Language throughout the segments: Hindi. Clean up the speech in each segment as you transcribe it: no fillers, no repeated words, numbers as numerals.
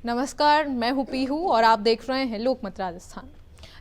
नमस्कार, मैं हूँ पीहू और आप देख रहे हैं लोकमत राजस्थान।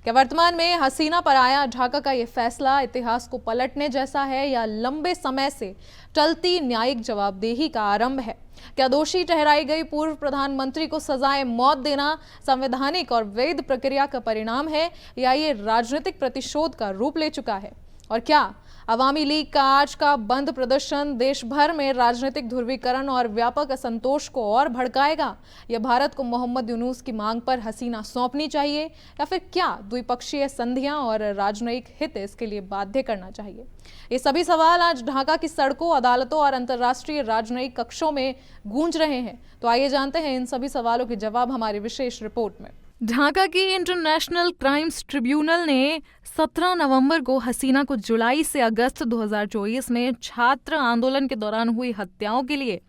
क्या वर्तमान में हसीना पर आया ढाका का ये फैसला इतिहास को पलटने जैसा है या लंबे समय से टलती न्यायिक जवाबदेही का आरंभ है? क्या दोषी ठहराई गई पूर्व प्रधानमंत्री को सजाए मौत देना संवैधानिक और वैध प्रक्रिया का परिणाम है या ये राजनीतिक प्रतिशोध का रूप ले चुका है? और क्या अवामी लीग का आज का बंद प्रदर्शन देश भर में राजनीतिक ध्रुवीकरण और व्यापक असंतोष को और भड़काएगा? या भारत को मोहम्मद यूनुस की मांग पर हसीना सौंपनी चाहिए या फिर क्या द्विपक्षीय संधियां और राजनयिक हित इसके लिए बाध्य करना चाहिए? ये सभी सवाल आज ढाका की सड़कों, अदालतों और अंतर्राष्ट्रीय राजनयिक कक्षों में गूंज रहे हैं। तो आइए जानते हैं इन सभी सवालों के जवाब हमारी विशेष रिपोर्ट में। ढाका की इंटरनेशनल क्राइम्स ट्रिब्यूनल ने 17 नवंबर को हसीना को जुलाई से अगस्त 2024 में छात्र आंदोलन के दौरान हुई हत्याओं के लिए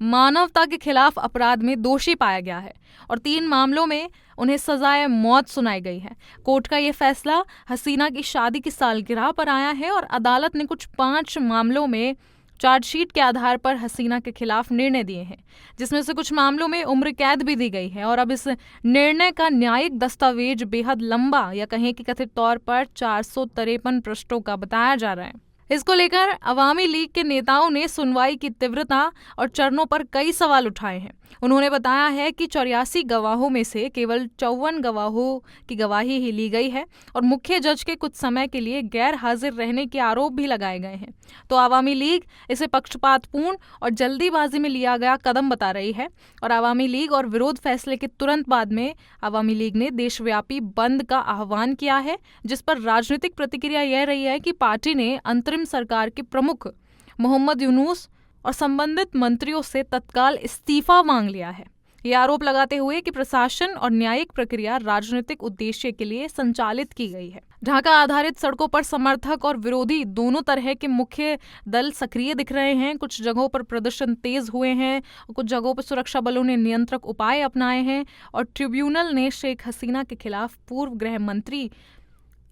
मानवता के खिलाफ अपराध में दोषी पाया गया है और 3 मामलों में उन्हें सजाए मौत सुनाई गई है। कोर्ट का ये फैसला हसीना की शादी की सालगिरह पर आया है और अदालत ने कुछ 5 मामलों में चार्जशीट के आधार पर हसीना के खिलाफ निर्णय दिए हैं, जिसमें से कुछ मामलों में उम्र कैद भी दी गई है। और अब इस निर्णय का न्यायिक दस्तावेज बेहद लंबा या कहें कि कथित तौर पर 453 पृष्ठों का बताया जा रहा है। इसको लेकर अवामी लीग के नेताओं ने सुनवाई की तीव्रता और चरणों पर कई सवाल उठाए हैं। उन्होंने बताया है कि 84 गवाहों में से केवल 54 गवाहों की गवाही ही ली गई है और मुख्य जज के कुछ समय के लिए गैर हाजिर रहने के आरोप भी लगाए गए हैं। तो अवामी लीग इसे पक्षपातपूर्ण और जल्दीबाजी में लिया गया कदम बता रही है और अवामी लीग और विरोध फैसले के तुरंत बाद में अवामी लीग ने देशव्यापी बंद का आह्वान किया है, जिस पर राजनीतिक प्रतिक्रिया यह रही है कि पार्टी ने अंतरिम सरकार के प्रमुख मोहम्मद यूनुस और संबंधित मंत्रियों से तत्काल इस्तीफा मांग लिया है। ये आरोप लगाते हुए कि प्रशासन और न्यायिक प्रक्रिया राजनीतिक उद्देश्य के लिए संचालित की गई है। ढाका आधारित सड़कों पर समर्थक और विरोधी दोनों तरह के मुख्य दल सक्रिय दिख रहे हैं। कुछ जगहों पर प्रदर्शन तेज हुए हैं और कुछ जगहों पर सुरक्षा बलों ने नियंत्रक उपाय अपनाए हैं और ट्रिब्यूनल ने शेख हसीना के खिलाफ पूर्व गृह मंत्री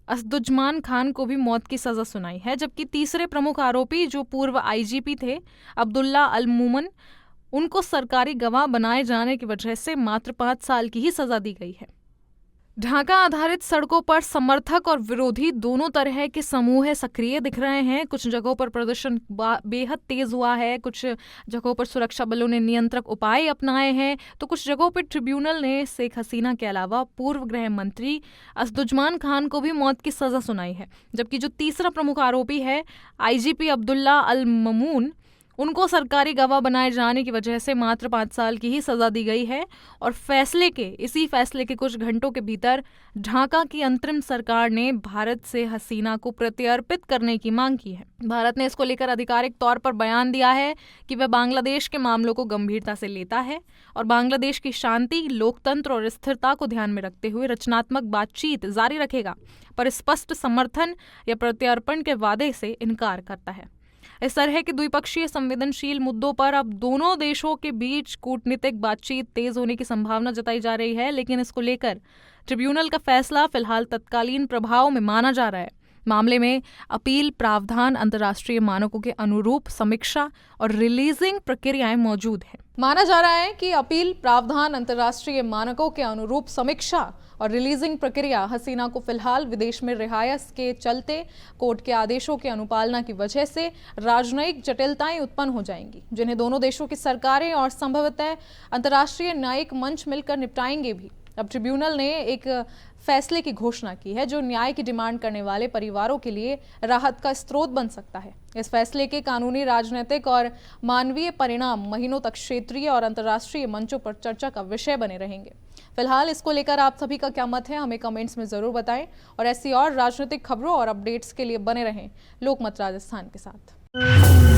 असदुज्मान खान को भी मौत की सजा सुनाई है, जबकि तीसरे प्रमुख आरोपी जो पूर्व आईजीपी थे अब्दुल्ला अल मोमन, उनको सरकारी गवाह बनाए जाने की वजह से मात्र 5 साल की ही सजा दी गई है। ढाका आधारित सड़कों पर समर्थक और विरोधी दोनों तरह के समूह सक्रिय दिख रहे हैं। कुछ जगहों पर प्रदर्शन बेहद तेज हुआ है, कुछ जगहों पर सुरक्षा बलों ने नियंत्रक उपाय अपनाए हैं, तो कुछ जगहों पर ट्रिब्यूनल ने शेख हसीना के अलावा पूर्व गृह मंत्री असदुज्मान खान को भी मौत की सजा सुनाई है, जबकि जो तीसरा प्रमुख आरोपी है आईजीपी अब्दुल्ला अल ममून, उनको सरकारी गवाह बनाए जाने की वजह से मात्र 5 साल की ही सजा दी गई है। और इसी फैसले के कुछ घंटों के भीतर ढाका की अंतरिम सरकार ने भारत से हसीना को प्रत्यर्पित करने की मांग की है। भारत ने इसको लेकर आधिकारिक तौर पर बयान दिया है कि वह बांग्लादेश के मामलों को गंभीरता से लेता है और बांग्लादेश की शांति, लोकतंत्र और स्थिरता को ध्यान में रखते हुए रचनात्मक बातचीत जारी रखेगा, पर स्पष्ट समर्थन या प्रत्यर्पण के वादे से इनकार करता है। इस तरह के द्विपक्षीय संवेदनशील मुद्दों पर अब दोनों देशों के बीच कूटनीतिक बातचीत तेज होने की संभावना जताई जा रही है, लेकिन इसको लेकर ट्रिब्यूनल का फैसला फिलहाल तत्कालीन प्रभाव में माना जा रहा है। मामले में अपील प्रावधान, अंतर्राष्ट्रीय मानकों के अनुरूप समीक्षा और रिलीजिंग प्रक्रियाएं मौजूद हैं। माना जा रहा है कि अपील प्रावधान, अंतर्राष्ट्रीय मानकों के अनुरूप समीक्षा और रिलीजिंग प्रक्रिया हसीना को फिलहाल विदेश में रिहायश के चलते कोर्ट के आदेशों की अनुपालना की वजह से राजनयिक जटिलताएं उत्पन्न हो जाएंगी, जिन्हें दोनों देशों की सरकारें और संभवतः अंतर्राष्ट्रीय न्यायिक मंच मिलकर निपटाएंगे भी। अब ट्रिब्यूनल ने एक फैसले की घोषणा की है जो न्याय की डिमांड करने वाले परिवारों के लिए राहत का स्रोत बन सकता है। इस फैसले के कानूनी, राजनीतिक और मानवीय परिणाम महीनों तक क्षेत्रीय और अंतर्राष्ट्रीय मंचों पर चर्चा का विषय बने रहेंगे। फिलहाल इसको लेकर आप सभी का क्या मत है, हमें कमेंट्स में जरूर बताएं और ऐसी और राजनीतिक खबरों और अपडेट्स के लिए बने रहें लोकमत राजस्थान के साथ।